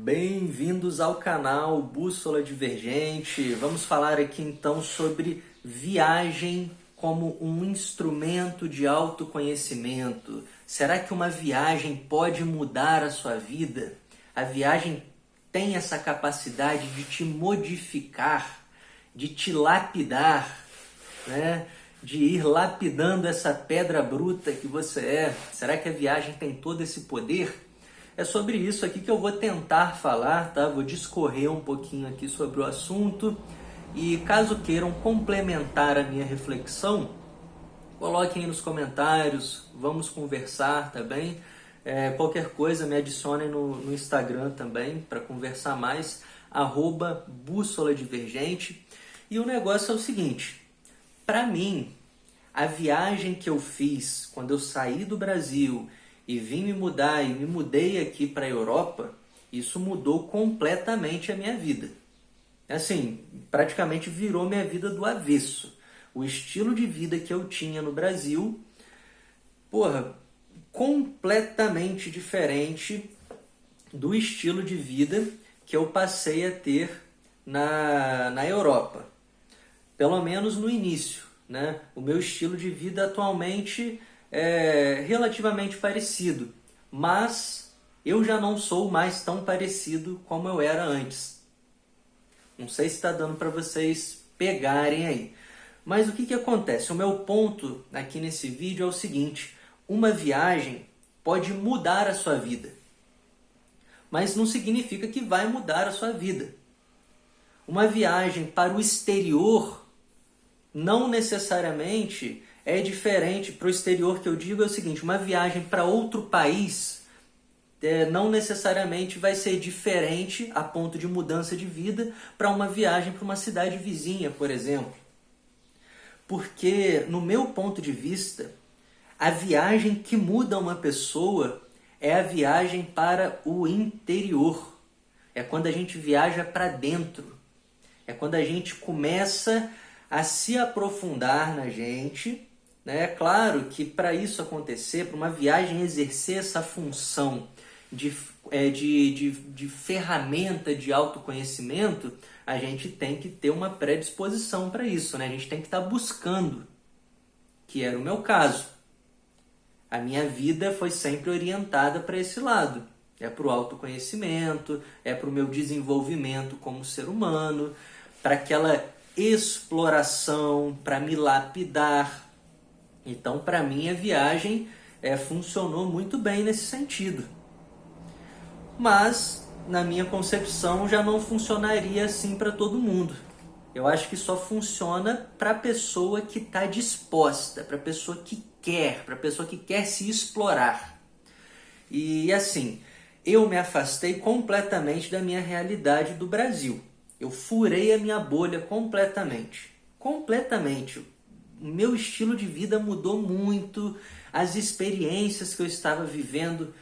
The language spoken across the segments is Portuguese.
Bem-vindos ao canal Bússola Divergente. Vamos falar aqui então sobre viagem como um instrumento de autoconhecimento. Será que uma viagem pode mudar a sua vida? A viagem tem essa capacidade de te modificar, de te lapidar, né? De ir lapidando essa pedra bruta que você é. Será que a viagem tem todo esse poder? É sobre isso aqui que eu vou tentar falar, tá? Vou discorrer um pouquinho aqui sobre o assunto e caso queiram complementar a minha reflexão, coloquem aí nos comentários, vamos conversar, tá bem? Qualquer coisa me adicionem no Instagram também para conversar mais, @Bússola Divergente. E o negócio é o seguinte, para mim, a viagem que eu fiz quando eu saí do Brasil e vim me mudar e me mudei aqui para a Europa, isso mudou completamente a minha vida. Assim, praticamente virou minha vida do avesso. O estilo de vida que eu tinha no Brasil, completamente diferente do estilo de vida que eu passei a ter na Europa. Pelo menos no início, né? O meu estilo de vida atualmente é relativamente parecido, mas eu já não sou mais tão parecido como eu era antes. Não sei se está dando para vocês pegarem aí. Mas o que acontece? O meu ponto aqui nesse vídeo é o seguinte: uma viagem pode mudar a sua vida, mas não significa que vai mudar a sua vida. Uma viagem para o exterior não necessariamente é diferente. Para o exterior, que eu digo é o seguinte: uma viagem para outro país não necessariamente vai ser diferente a ponto de mudança de vida para uma viagem para uma cidade vizinha, por exemplo. Porque, no meu ponto de vista, a viagem que muda uma pessoa é a viagem para o interior. É quando a gente viaja para dentro. É quando a gente começa a se aprofundar na gente. É claro que para isso acontecer, para uma viagem exercer essa função de ferramenta de autoconhecimento, a gente tem que ter uma predisposição para isso, né? A gente tem que estar buscando, que era o meu caso. A minha vida foi sempre orientada para esse lado. É para o autoconhecimento, é para o meu desenvolvimento como ser humano, para aquela exploração, para me lapidar. Então, para mim, a viagem funcionou muito bem nesse sentido. Mas, na minha concepção, já não funcionaria assim para todo mundo. Eu acho que só funciona para a pessoa que está disposta, para a pessoa que quer, para a pessoa que quer se explorar. E assim, eu me afastei completamente da minha realidade do Brasil. Eu furei a minha bolha completamente. Completamente. O meu estilo de vida mudou muito, as experiências que eu estava vivendo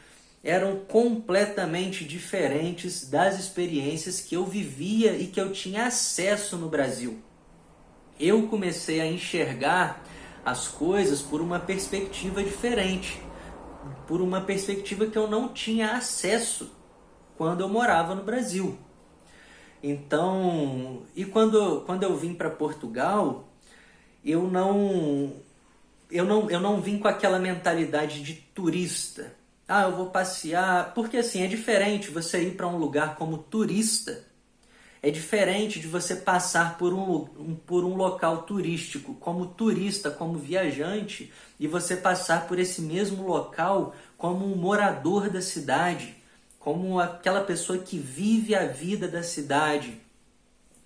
eram completamente diferentes das experiências que eu vivia e que eu tinha acesso no Brasil. Eu comecei a enxergar as coisas por uma perspectiva diferente, por uma perspectiva que eu não tinha acesso quando eu morava no Brasil. Então, e quando eu vim para Portugal, eu não vim com aquela mentalidade de turista. Eu vou passear, porque assim, é diferente você ir para um lugar como turista, é diferente de você passar por um local turístico como turista, como viajante, e você passar por esse mesmo local como um morador da cidade, como aquela pessoa que vive a vida da cidade,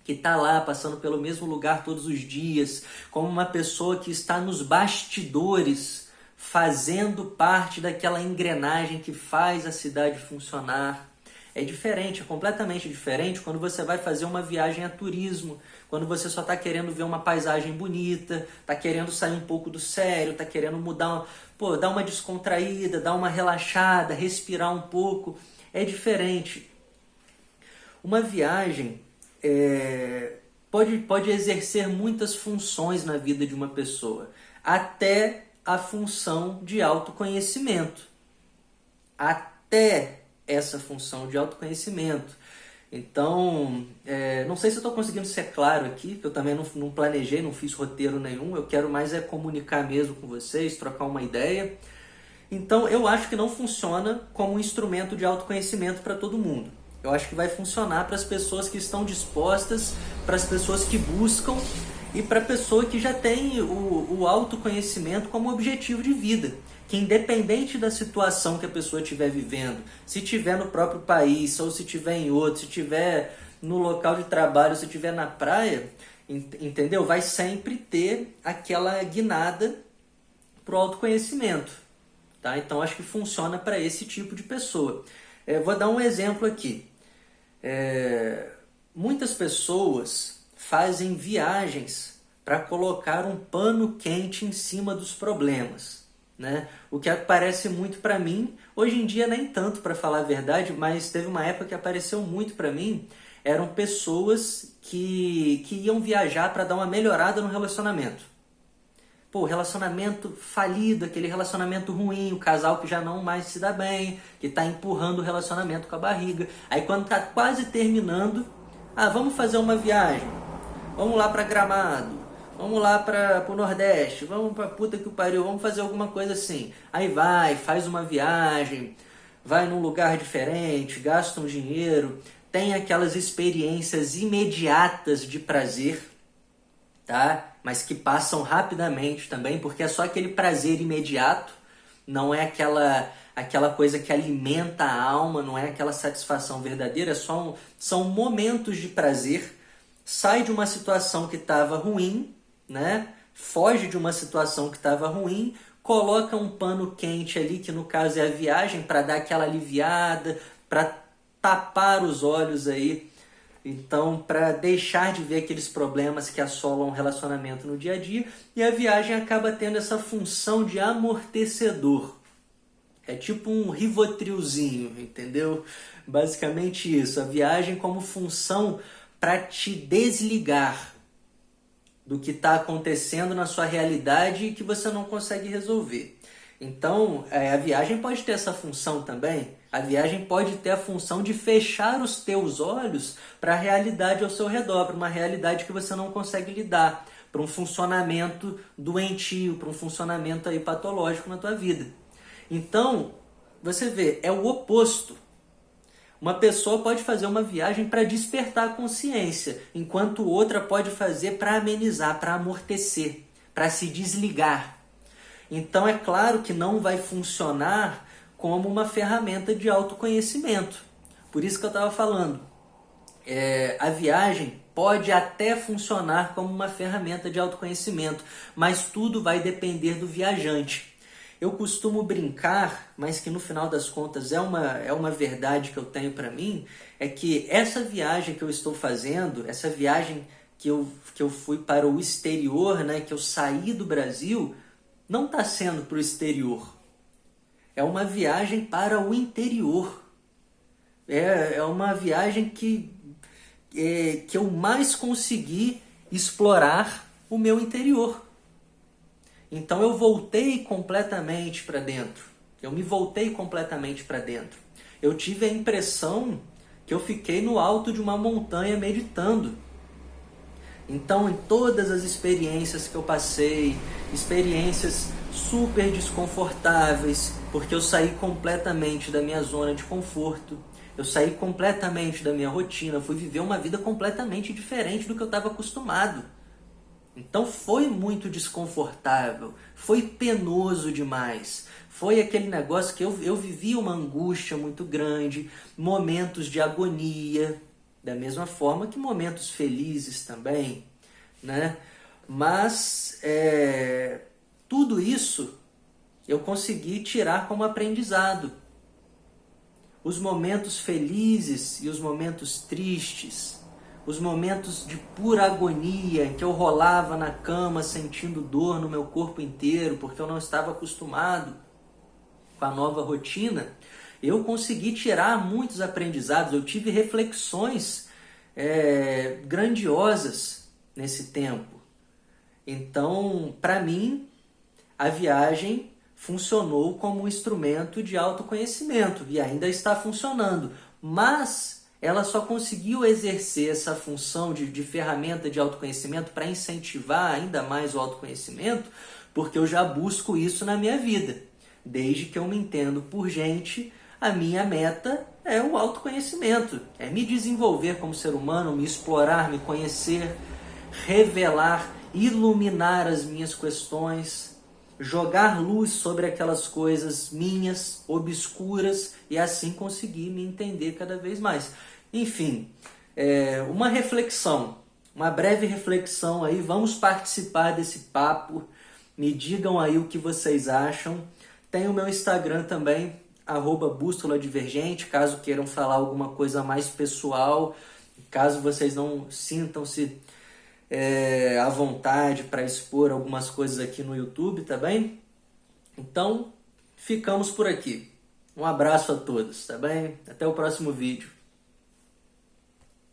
que está lá passando pelo mesmo lugar todos os dias, como uma pessoa que está nos bastidores, fazendo parte daquela engrenagem que faz a cidade funcionar. É diferente, é completamente diferente quando você vai fazer uma viagem a turismo, quando você só está querendo ver uma paisagem bonita, está querendo sair um pouco do sério, está querendo mudar, dar uma descontraída, dar uma relaxada, respirar um pouco. É diferente. Uma viagem pode exercer muitas funções na vida de uma pessoa, até a função de autoconhecimento. Até essa função de autoconhecimento. Então, não sei se eu estou conseguindo ser claro aqui, que eu também não planejei, não fiz roteiro nenhum, eu quero mais comunicar mesmo com vocês, trocar uma ideia. Então, eu acho que não funciona como um instrumento de autoconhecimento para todo mundo. Eu acho que vai funcionar para as pessoas que estão dispostas, para as pessoas que buscam e para a pessoa que já tem o autoconhecimento como objetivo de vida. Que independente da situação que a pessoa estiver vivendo, se estiver no próprio país, ou se estiver em outro, se estiver no local de trabalho, se estiver na praia, entendeu? Vai sempre ter aquela guinada para o autoconhecimento. Tá? Então acho que funciona para esse tipo de pessoa. Vou dar um exemplo aqui. Muitas pessoas fazem viagens para colocar um pano quente em cima dos problemas, né? O que aparece muito para mim, hoje em dia nem tanto, para falar a verdade, mas teve uma época que apareceu muito para mim, eram pessoas que iam viajar para dar uma melhorada no relacionamento. Pô, relacionamento falido, aquele relacionamento ruim, o casal que já não mais se dá bem, que está empurrando o relacionamento com a barriga. Aí quando está quase terminando, vamos fazer uma viagem, vamos lá para Gramado, vamos lá para o Nordeste, vamos para puta que o pariu, vamos fazer alguma coisa assim. Aí faz uma viagem, vai num lugar diferente, gasta um dinheiro, tem aquelas experiências imediatas de prazer, tá? Mas que passam rapidamente também, porque é só aquele prazer imediato, não é aquela coisa que alimenta a alma, não é aquela satisfação verdadeira, são momentos de prazer. Sai de uma situação que estava ruim, né? Foge de uma situação que estava ruim, coloca um pano quente ali, que no caso é a viagem, para dar aquela aliviada, para tapar os olhos aí. Então, para deixar de ver aqueles problemas que assolam o relacionamento no dia a dia, e a viagem acaba tendo essa função de amortecedor. É tipo um Rivotrilzinho, entendeu? Basicamente isso, a viagem como função para te desligar do que está acontecendo na sua realidade e que você não consegue resolver. Então, a viagem pode ter essa função também. A viagem pode ter a função de fechar os teus olhos para a realidade ao seu redor, para uma realidade que você não consegue lidar, para um funcionamento doentio, para um funcionamento aí patológico na tua vida. Então, você vê, é o oposto. Uma pessoa pode fazer uma viagem para despertar a consciência, enquanto outra pode fazer para amenizar, para amortecer, para se desligar. Então é claro que não vai funcionar como uma ferramenta de autoconhecimento. Por isso que eu estava falando, a viagem pode até funcionar como uma ferramenta de autoconhecimento, mas tudo vai depender do viajante. Eu costumo brincar, mas que no final das contas é uma verdade que eu tenho para mim, é que essa viagem que eu estou fazendo, essa viagem que eu fui para o exterior, né, que eu saí do Brasil, não está sendo para o exterior. É uma viagem para o interior. É uma viagem que eu mais consegui explorar o meu interior. Então eu voltei completamente para dentro. Eu me voltei completamente para dentro. Eu tive a impressão que eu fiquei no alto de uma montanha meditando. Então, em todas as experiências que eu passei, experiências super desconfortáveis, porque eu saí completamente da minha zona de conforto, eu saí completamente da minha rotina, fui viver uma vida completamente diferente do que eu estava acostumado. Então foi muito desconfortável, foi penoso demais, foi aquele negócio que eu vivia uma angústia muito grande, momentos de agonia, da mesma forma que momentos felizes também, né? Mas tudo isso eu consegui tirar como aprendizado. Os momentos felizes e os momentos tristes, os momentos de pura agonia em que eu rolava na cama sentindo dor no meu corpo inteiro porque eu não estava acostumado com a nova rotina, eu consegui tirar muitos aprendizados, eu tive reflexões grandiosas nesse tempo. Então, para mim, a viagem funcionou como um instrumento de autoconhecimento e ainda está funcionando, mas ela só conseguiu exercer essa função de ferramenta de autoconhecimento para incentivar ainda mais o autoconhecimento, porque eu já busco isso na minha vida. Desde que eu me entendo por gente, a minha meta é o autoconhecimento, é me desenvolver como ser humano, me explorar, me conhecer, revelar, iluminar as minhas questões, jogar luz sobre aquelas coisas minhas, obscuras, e assim conseguir me entender cada vez mais. Enfim, uma reflexão, uma breve reflexão aí, vamos participar desse papo, me digam aí o que vocês acham. Tem o meu Instagram também, @bússola divergente, caso queiram falar alguma coisa mais pessoal, caso vocês não sintam-se à vontade para expor algumas coisas aqui no YouTube, tá bem? Então, ficamos por aqui. Um abraço a todos, tá bem? Até o próximo vídeo.